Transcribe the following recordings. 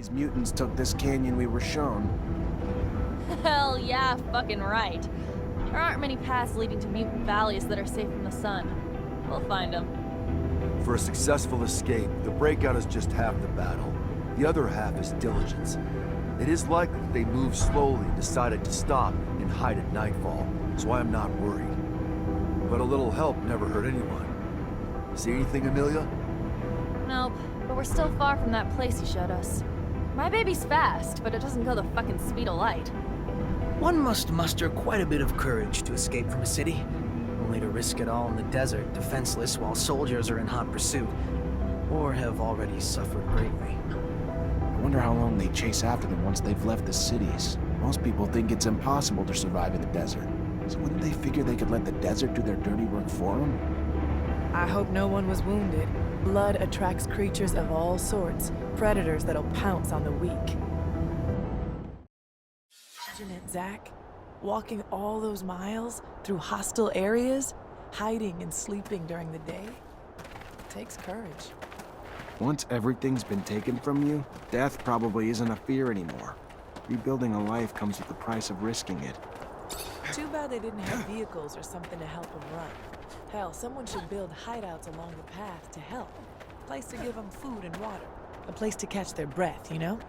these mutants took this canyon we were shown. Hell yeah, fucking right. There aren't many paths leading to mutant valleys that are safe from the sun. We'll find them. For a successful escape, the breakout is just half the battle. The other half is diligence. It is likely that they moved slowly and decided to stop and hide at nightfall, so I am not worried. But a little help never hurt anyone. See anything, Amelia? Nope, but we're still far from that place you showed us. My baby's fast, but it doesn't go the fucking speed of light. One must muster quite a bit of courage to escape from a city, only to risk it all in the desert, defenseless while soldiers are in hot pursuit, or have already suffered greatly. I wonder how long they chase after them once they've left the cities. Most people think it's impossible to survive in the desert. So wouldn't they figure they could let the desert do their dirty work for them? I hope no one was wounded. Blood attracts creatures of all sorts, predators that'll pounce on the weak. Imagine it, Zach. Walking all those miles through hostile areas, hiding and sleeping during the day. It takes courage. Once everything's been taken from you, death probably isn't a fear anymore. Rebuilding a life comes with the price of risking it. Too bad they didn't have vehicles or something to help them run. Hell, someone should build hideouts along the path to help. A place to give them food and water. A place to catch their breath, you know?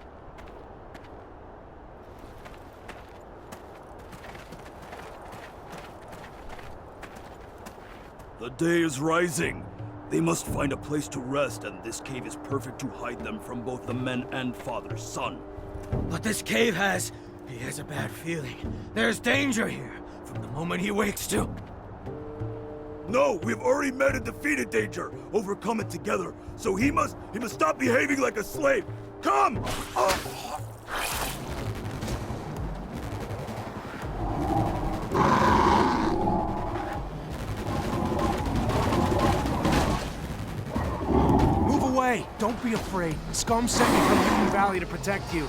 The day is rising. They must find a place to rest, and this cave is perfect to hide them from both the men and father's son. But this cave he has a bad feeling. There's danger here, from the moment he wakes to... No, we've already met and defeated danger, overcome it together. So he must stop behaving like a slave. Come! Move away! Don't be afraid. Scum sent me from Mutant Valley to protect you.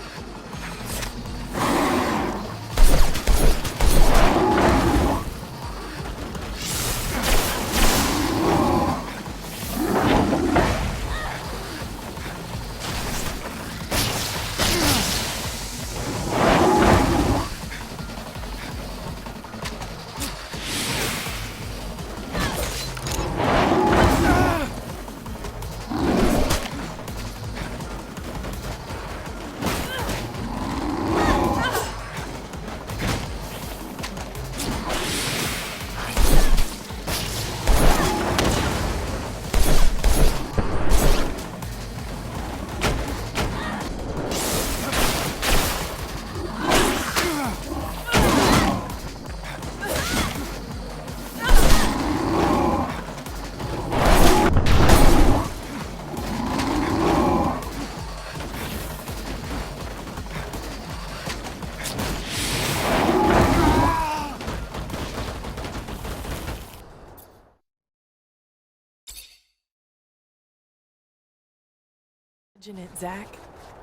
Imagine it, Zach.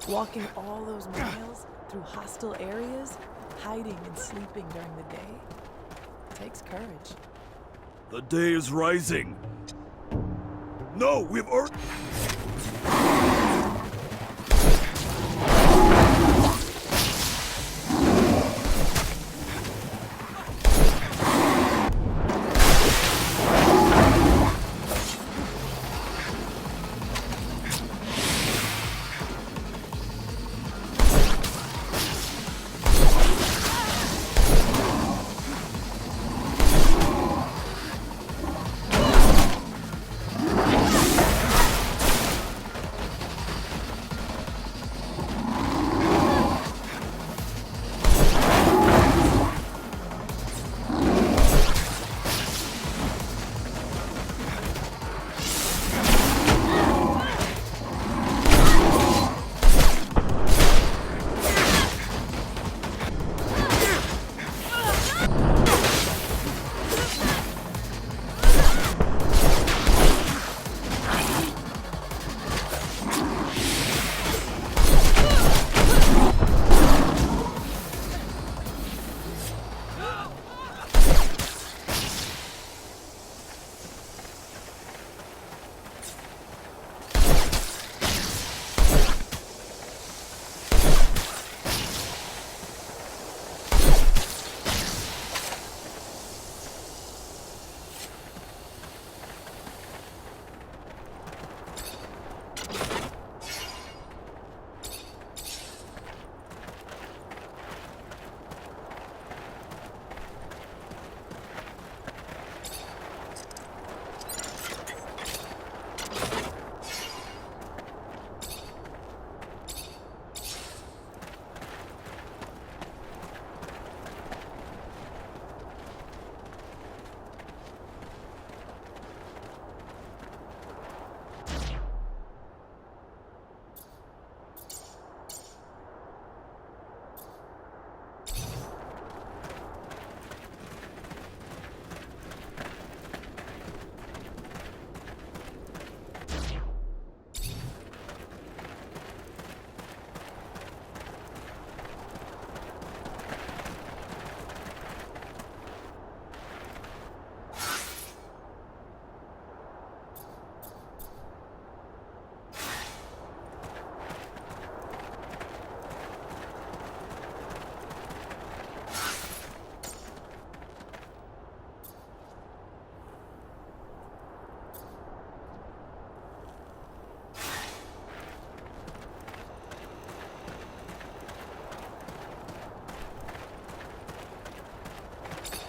Walking all those miles through hostile areas, hiding and sleeping during the day. It takes courage. The day is rising. No, we've already...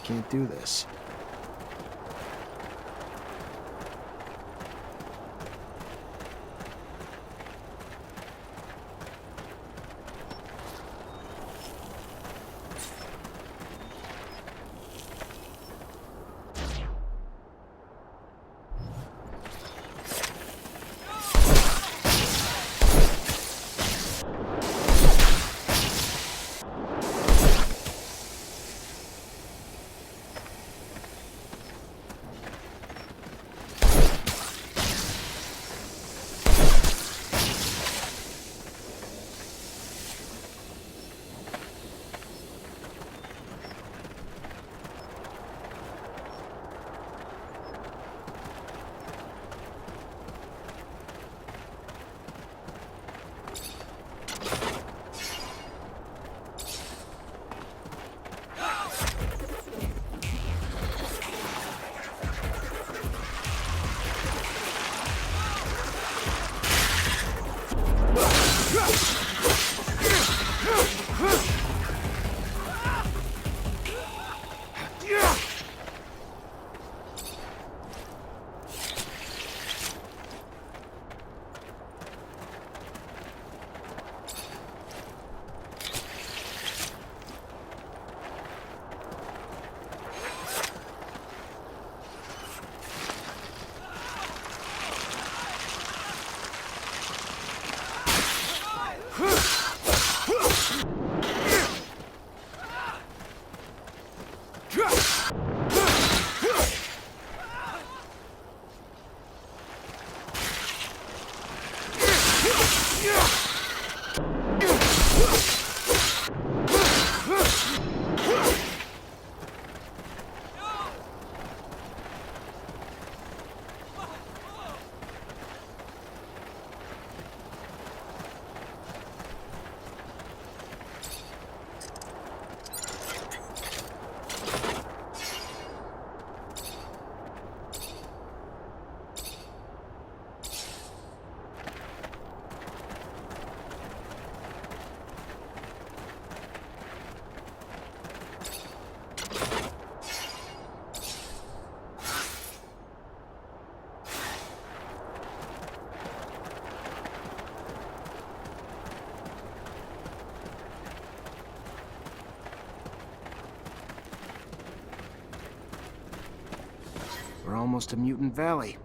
can't do this. We're almost to Mutant Valley.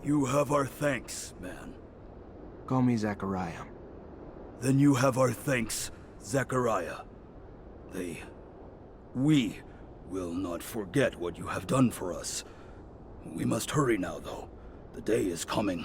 You have our thanks, man. Call me Zachariah. Then you have our thanks, Zachariah. We will not forget what you have done for us. We must hurry now, though. The day is coming.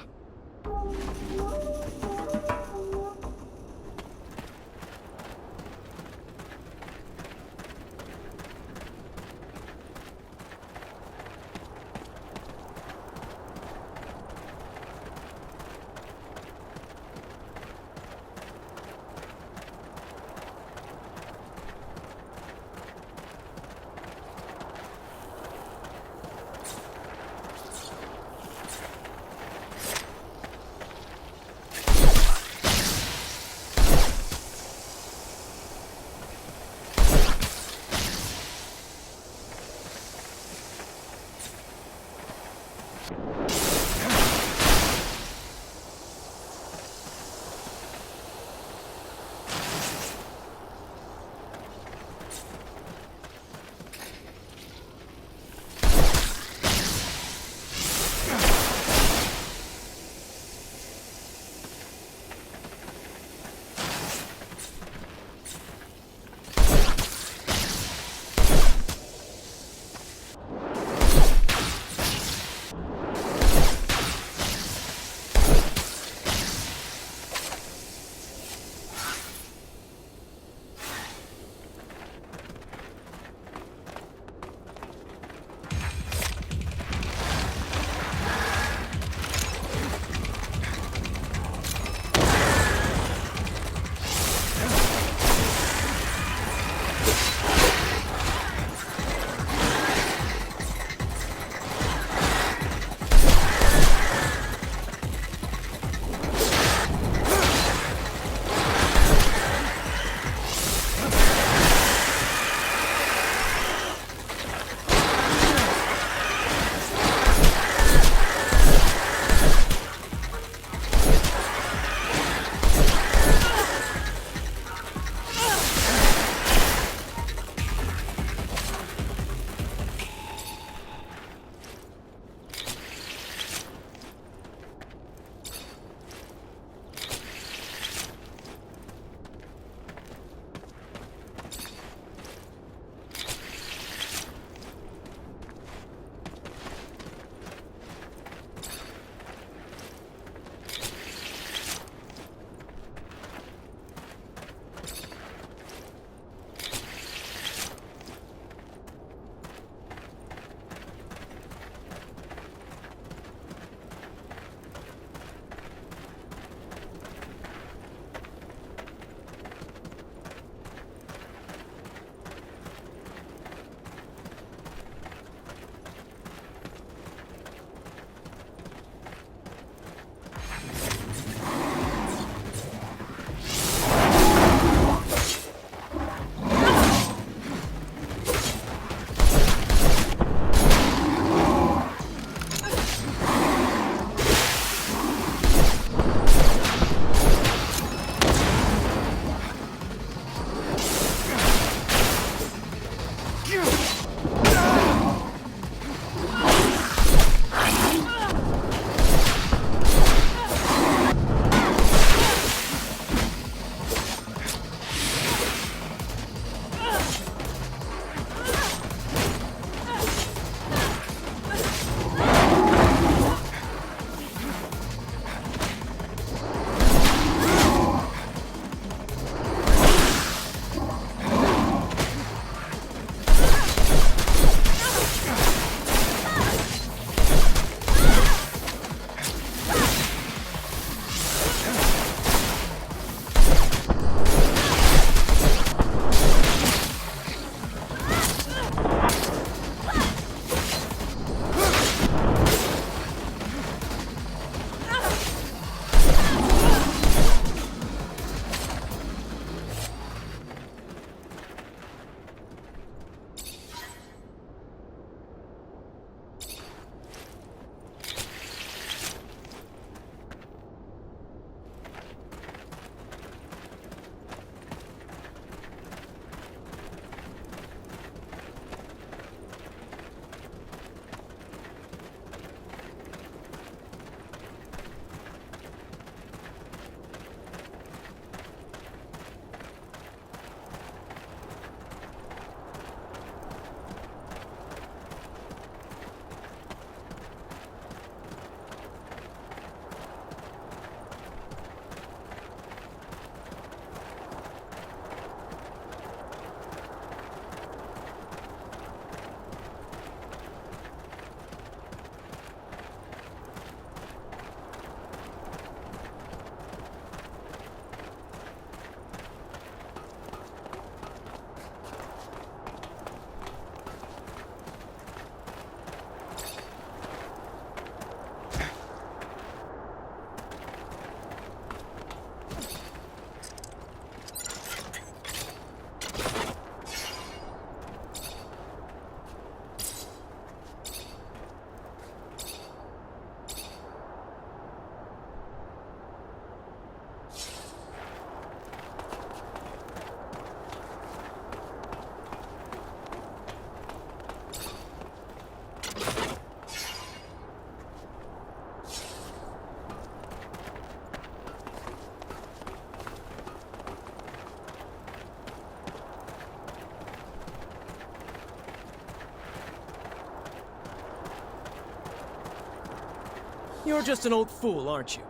You're just an old fool, aren't you?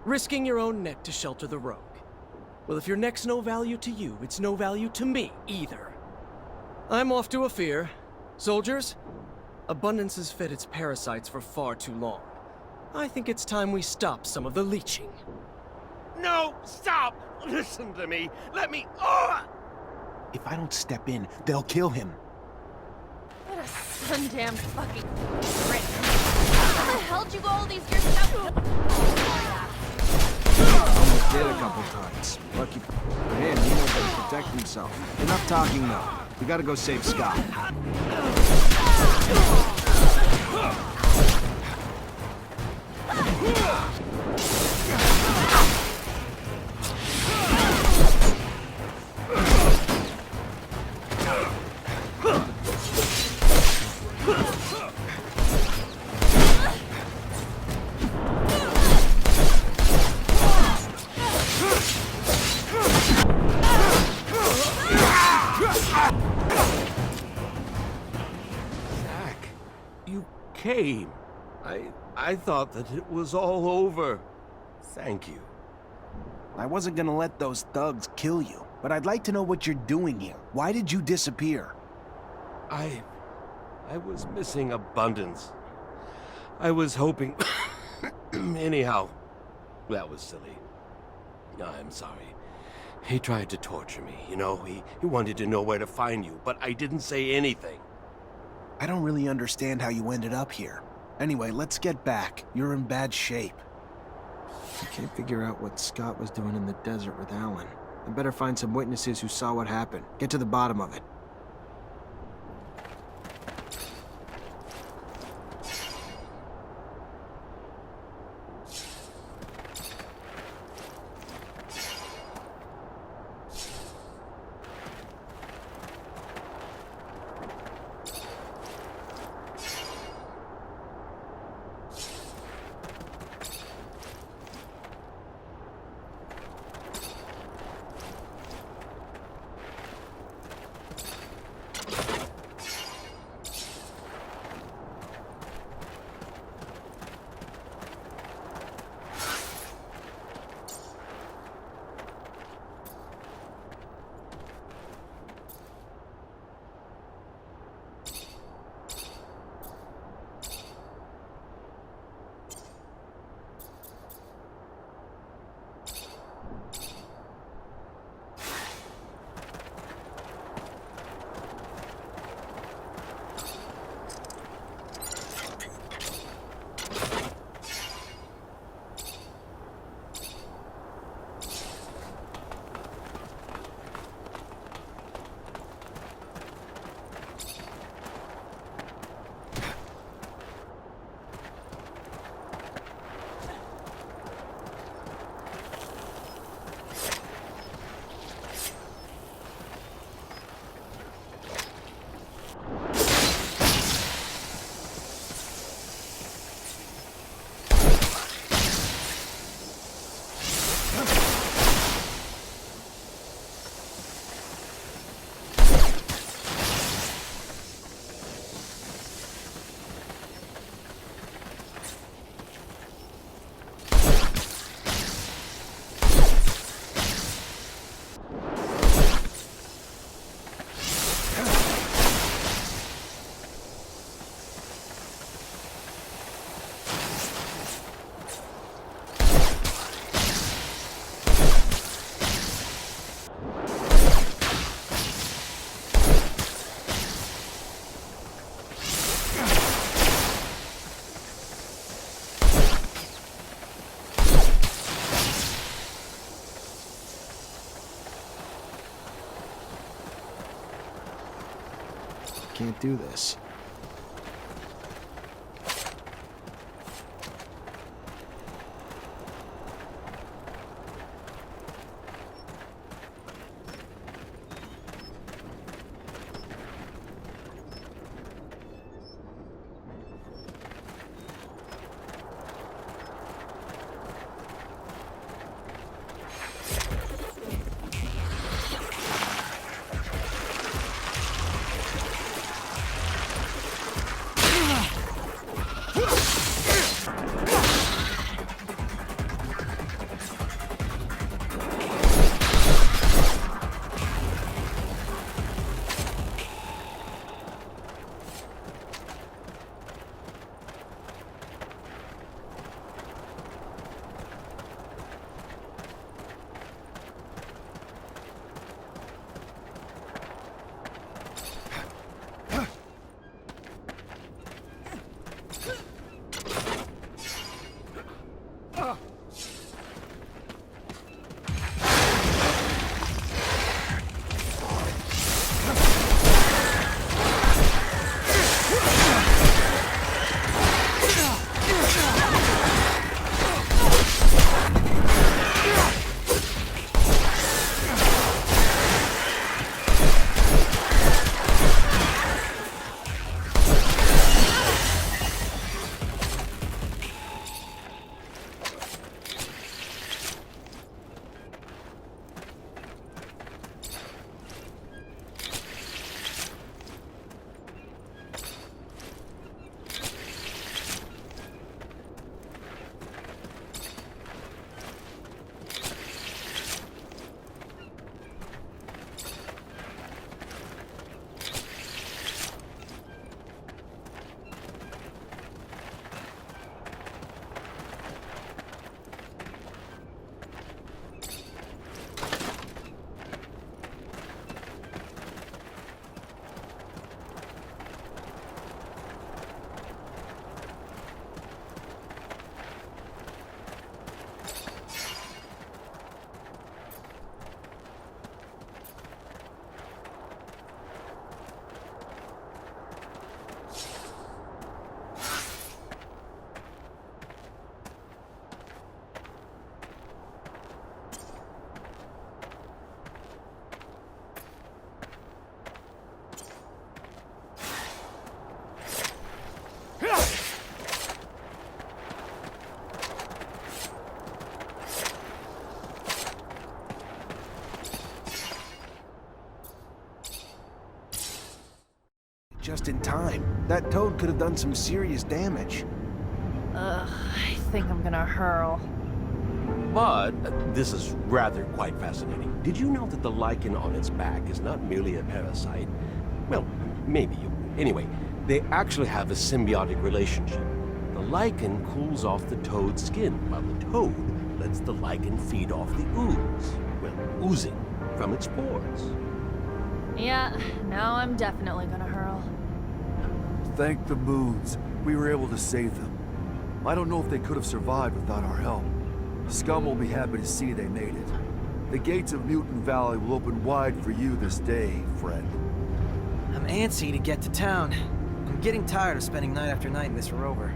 Risking your own neck to shelter the rogue. Well, if your neck's no value to you, it's no value to me either. I'm off to Ophir. Soldiers, Abundance has fed its parasites for far too long. I think it's time we stop some of the leeching. No, stop! Listen to me. Let me... Oh! If I don't step in, they'll kill him. What a sundamn fucking prick. How the hell did you go all these years without... Almost did a couple times. Lucky for him, he knows how to protect himself. Enough talking now. We gotta go save Scott. You came. I thought that it was all over. Thank you. I wasn't gonna let those thugs kill you, but I'd like to know what you're doing here. Why did you disappear? I was missing Abundance. I was hoping... Anyhow, that was silly. I'm sorry. He tried to torture me, you know? He wanted to know where to find you, but I didn't say anything. I don't really understand how you ended up here. Anyway, let's get back. You're in bad shape. I can't figure out what Scott was doing in the desert with Alan. I better find some witnesses who saw what happened. Get to the bottom of it. Can't do this. just in time. That toad could have done some serious damage. Ugh, I think I'm gonna hurl. But this is rather quite fascinating. Did you know that the lichen on its back is not merely a parasite? Well, maybe you... Anyway, they actually have a symbiotic relationship. The lichen cools off the toad's skin, while the toad lets the lichen feed off the ooze. Well, oozing from its pores. Yeah, now I'm definitely gonna hurl. Thank the moons. We were able to save them. I don't know if they could have survived without our help. Scum will be happy to see they made it. The gates of Mutant Valley will open wide for you this day, friend. I'm antsy to get to town. I'm getting tired of spending night after night in this rover.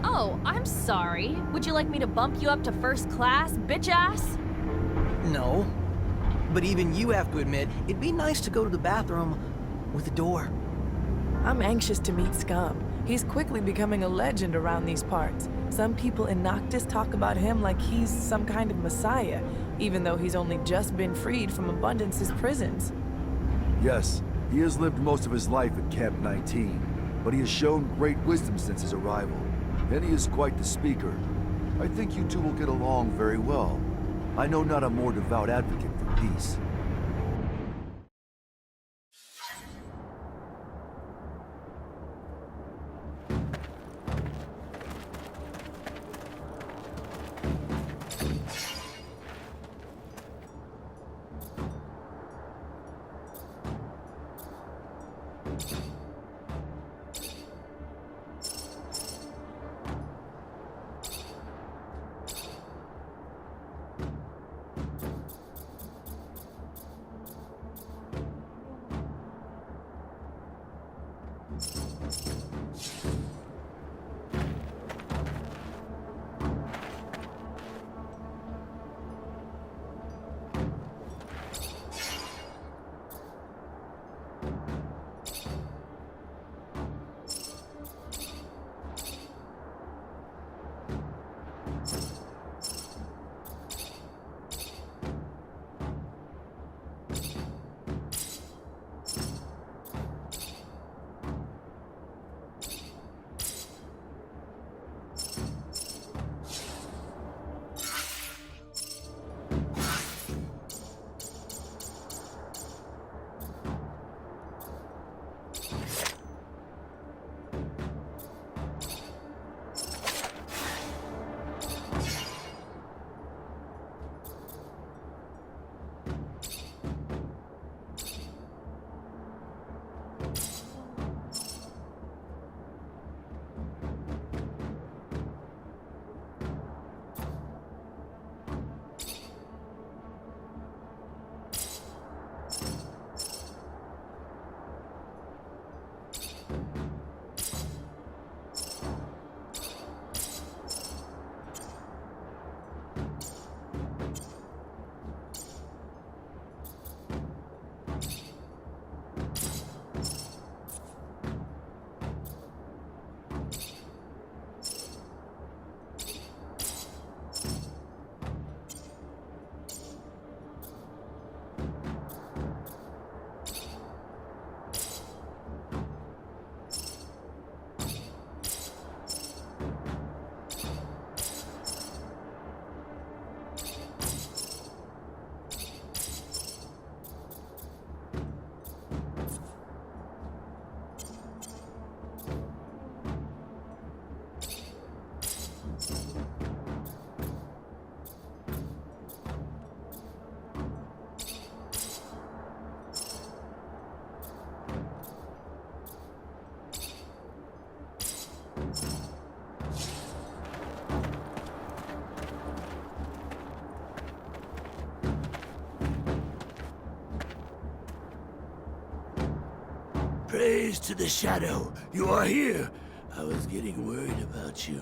Oh, I'm sorry. Would you like me to bump you up to first class, bitch ass? No. But even you have to admit, it'd be nice to go to the bathroom with a door. I'm anxious to meet Scum. He's quickly becoming a legend around these parts. Some people in Noctis talk about him like he's some kind of messiah, even though he's only just been freed from Abundance's prisons. Yes, he has lived most of his life at Camp 19, but he has shown great wisdom since his arrival. And he is quite the speaker. I think you two will get along very well. I know not a more devout advocate for peace. Praise to the Shadow. You are here. I was getting worried about you.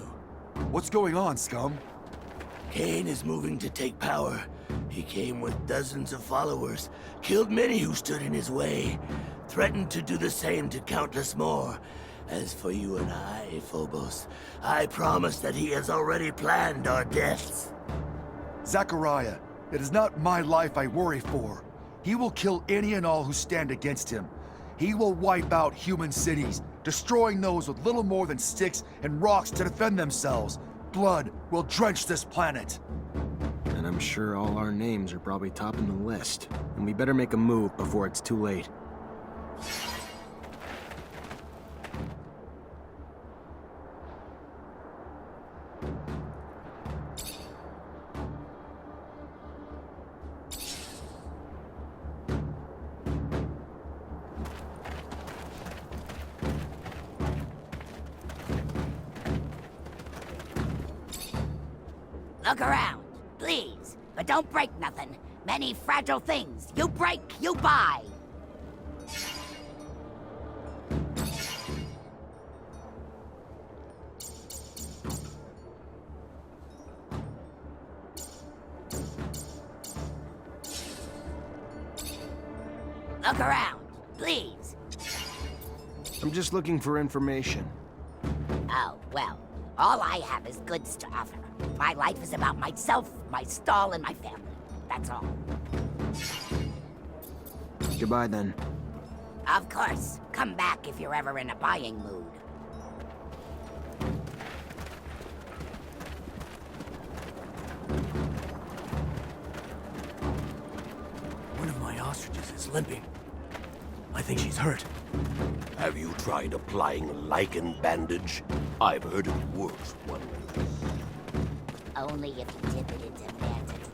What's going on, Scum? Cain is moving to take power. He came with dozens of followers, killed many who stood in his way, threatened to do the same to countless more. As for you and I, Phobos, I promise that he has already planned our deaths. Zachariah, it is not my life I worry for. He will kill any and all who stand against him. He will wipe out human cities, destroying those with little more than sticks and rocks to defend themselves. Blood will drench this planet. And I'm sure all our names are probably topping the list. And we better make a move before it's too late. Look around, please, but don't break nothing. Many fragile things. You break, you buy. Look around, please. I'm just looking for information. Oh, well, all I have is goods to offer. My life is about myself, my stall, and my family. That's all. Goodbye, then. Of course. Come back if you're ever in a buying mood. One of my ostriches is limping. I think she's hurt. Have you tried applying a lichen bandage? I've heard it works wonders. Only if you dip it into Mantis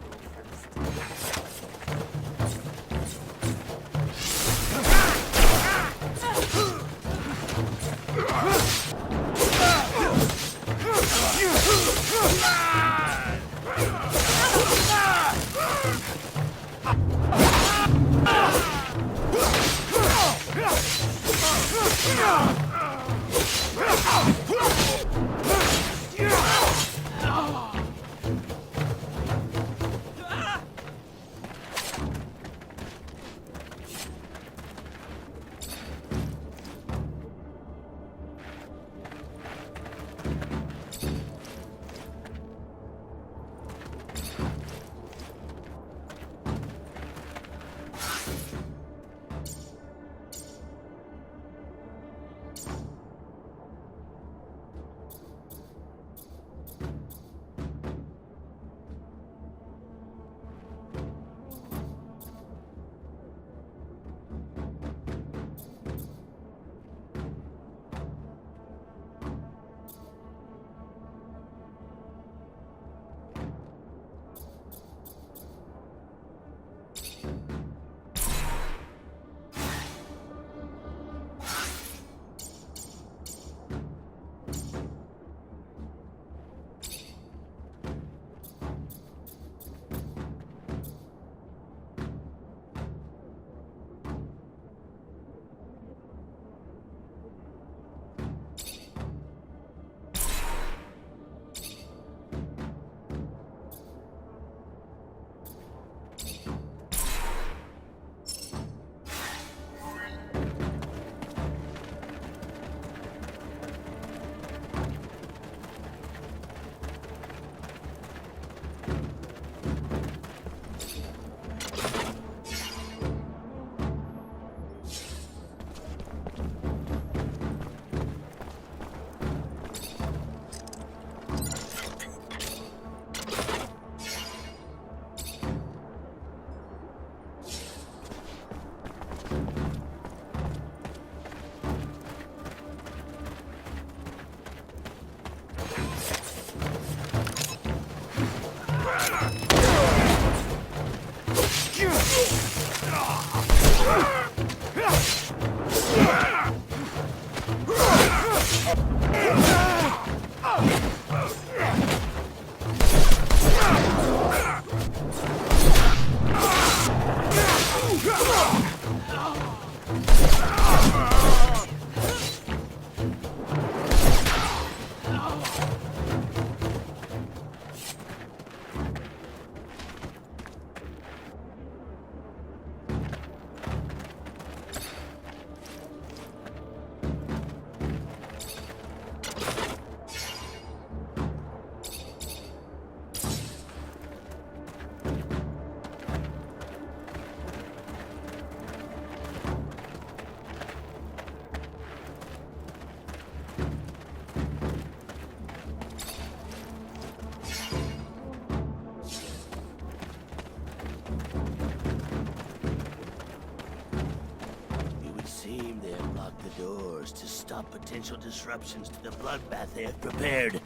lock the doors to stop potential disruptions to the bloodbath they have prepared.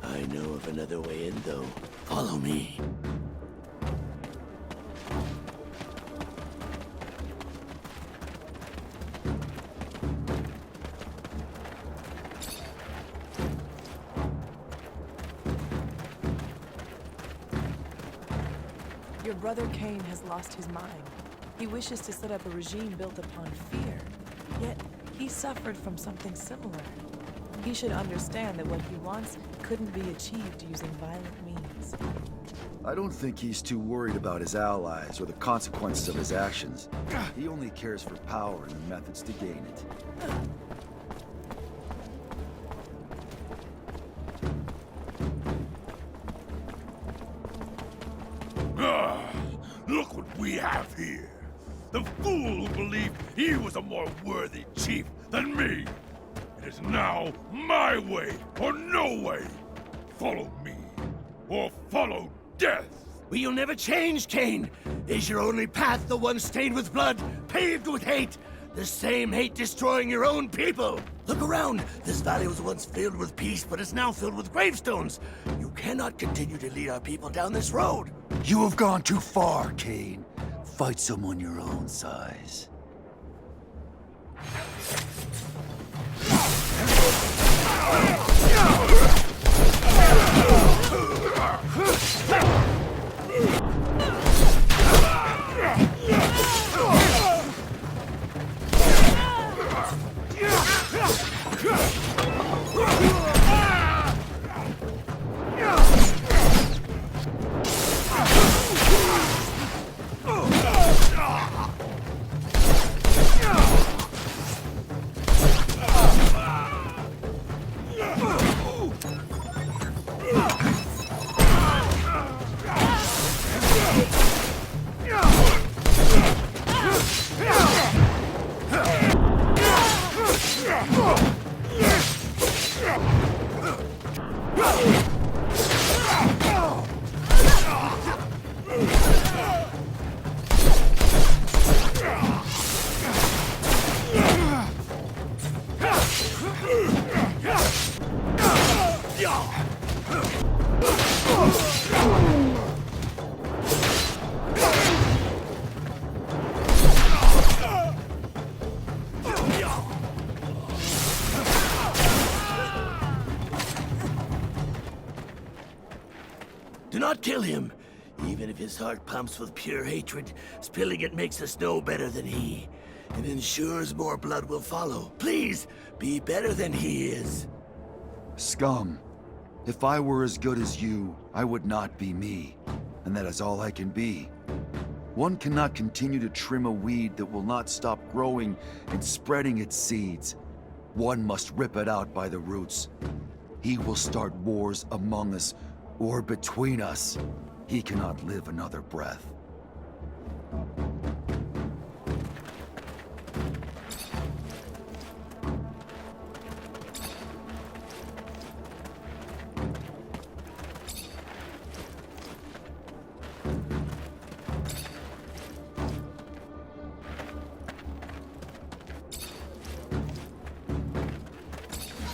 I know of another way in, though. Follow me. Your brother Cain has lost his mind. He wishes to set up a regime built upon fear. Yet, he suffered from something similar. He should understand that what he wants couldn't be achieved using violent means. I don't think he's too worried about his allies or the consequences of his actions. He only cares for power and the methods to gain it. Look what we have here. The fool who believed he was a more worthy chief than me. It is now my way or no way. Follow me, or follow death. But you'll never change, Cain. Is your only path the one stained with blood, paved with hate? The same hate destroying your own people. Look around. This valley was once filled with peace, but is now filled with gravestones. You cannot continue to lead our people down this road. You have gone too far, Cain. Fight someone your own size. Do not kill him. Even if his heart pumps with pure hatred, spilling it makes us no better than he. It ensures more blood will follow. Please, be better than he is. Scum. If I were as good as you, I would not be me. And that is all I can be. One cannot continue to trim a weed that will not stop growing and spreading its seeds. One must rip it out by the roots. He will start wars among us or between us. He cannot live another breath.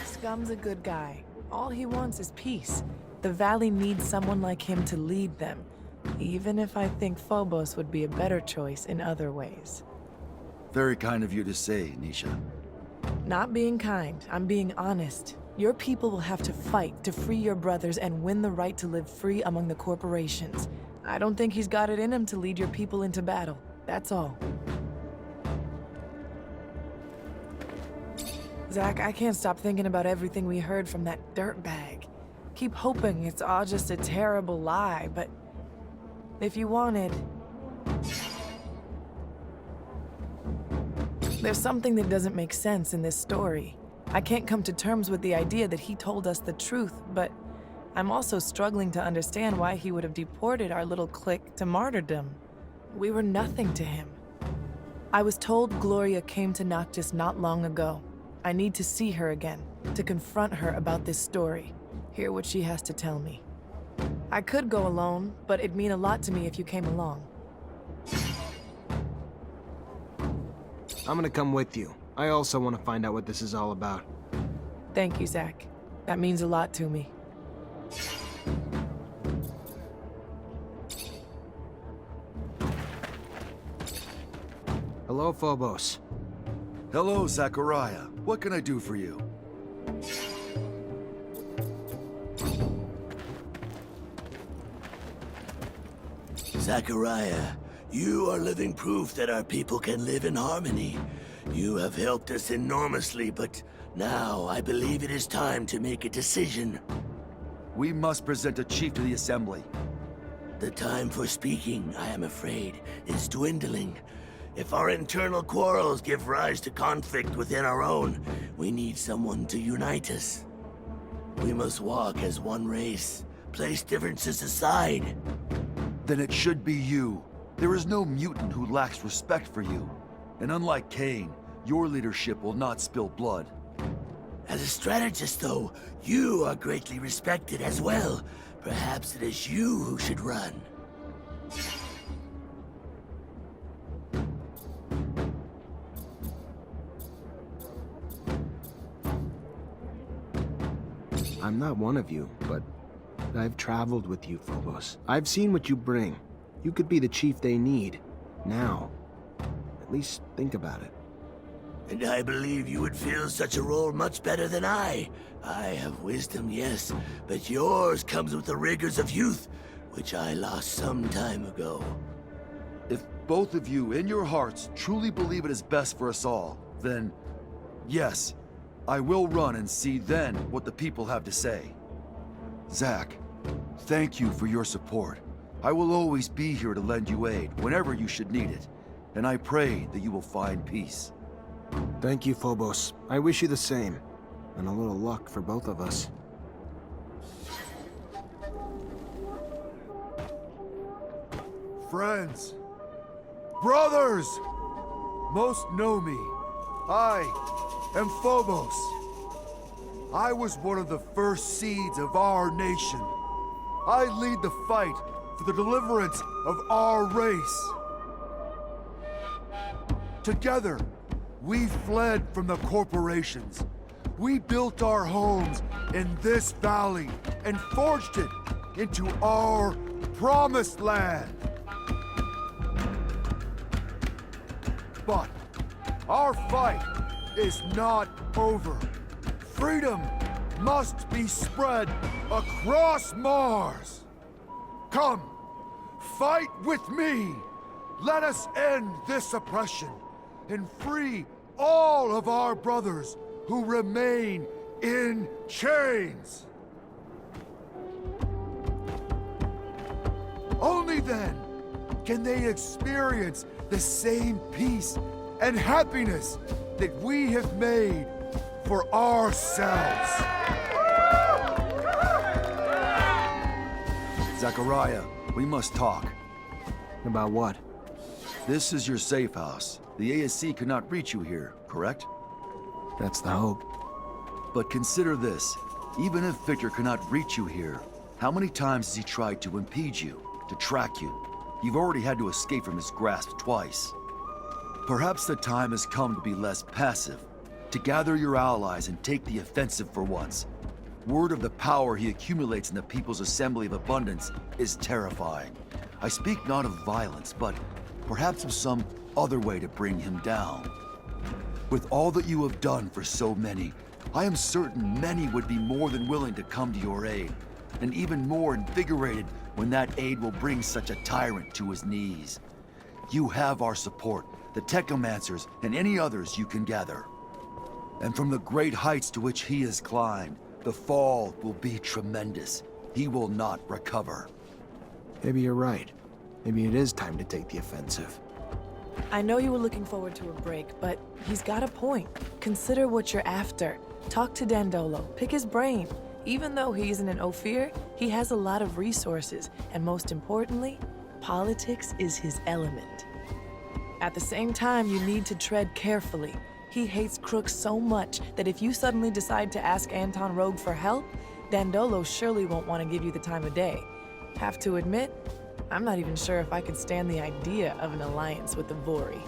Scum's a good guy. All he wants is peace. The Valley needs someone like him to lead them, even if I think Phobos would be a better choice in other ways. Very kind of you to say, Nisha. Not being kind, I'm being honest. Your people will have to fight to free your brothers and win the right to live free among the corporations. I don't think he's got it in him to lead your people into battle. That's all. Zach, I can't stop thinking about everything we heard from that dirtbag. Keep hoping it's all just a terrible lie, but if you wanted... There's something that doesn't make sense in this story. I can't come to terms with the idea that he told us the truth, but I'm also struggling to understand why he would have deported our little clique to martyrdom. We were nothing to him. I was told Gloria came to Noctis not long ago. I need to see her again, to confront her about this story, hear what she has to tell me. I could go alone, but it'd mean a lot to me if you came along. I'm gonna come with you. I also want to find out what this is all about. Thank you, Zach. That means a lot to me. Hello, Phobos. Hello, Zachariah. What can I do for you? Zachariah, you are living proof that our people can live in harmony. You have helped us enormously, but now I believe it is time to make a decision. We must present a chief to the Assembly. The time for speaking, I am afraid, is dwindling. If our internal quarrels give rise to conflict within our own, we need someone to unite us. We must walk as one race, place differences aside. Then it should be you. There is no mutant who lacks respect for you. And unlike Cain, your leadership will not spill blood. As a strategist, though, you are greatly respected as well. Perhaps it is you who should run. I'm not one of you, but I've traveled with you, Phobos. I've seen what you bring. You could be the chief they need. Now. At least think about it. And I believe you would fill such a role much better than I. I have wisdom, yes, but yours comes with the rigors of youth, which I lost some time ago. If both of you, in your hearts, truly believe it is best for us all, then yes, I will run and see then what the people have to say. Zach, thank you for your support. I will always be here to lend you aid whenever you should need it, and I pray that you will find peace. Thank you, Phobos. I wish you the same. And a little luck for both of us. Friends, brothers, most know me. I am Phobos. I was one of the first seeds of our nation. I lead the fight for the deliverance of our race. Together, we fled from the corporations. We built our homes in this valley and forged it into our promised land. But our fight is not over. Freedom must be spread across Mars. Come, fight with me. Let us end this oppression and free all of our brothers who remain in chains. Only then can they experience the same peace and happiness that we have made for ourselves. Zachariah, we must talk. About what? This is your safe house. The ASC could not reach you here, correct? That's the hope. But consider this. Even if Victor cannot reach you here, how many times has he tried to impede you, to track you? You've already had to escape from his grasp twice. Perhaps the time has come to be less passive, to gather your allies and take the offensive for once. Word of the power he accumulates in the People's Assembly of Abundance is terrifying. I speak not of violence, but perhaps of some other way to bring him down. With all that you have done for so many, I am certain many would be more than willing to come to your aid, and even more invigorated when that aid will bring such a tyrant to his knees. You have our support, the Technomancers, and any others you can gather. And from the great heights to which he has climbed, the fall will be tremendous. He will not recover. Maybe you're right. Maybe it is time to take the offensive. I know you were looking forward to a break, but he's got a point. Consider what you're after. Talk to Dandolo, pick his brain. Even though he isn't an Ophir, he has a lot of resources, and most importantly, politics is his element. At the same time, you need to tread carefully. He hates crooks so much that if you suddenly decide to ask Anton Rogue for help, Dandolo surely won't want to give you the time of day. Have to admit, I'm not even sure if I could stand the idea of an alliance with the Vori.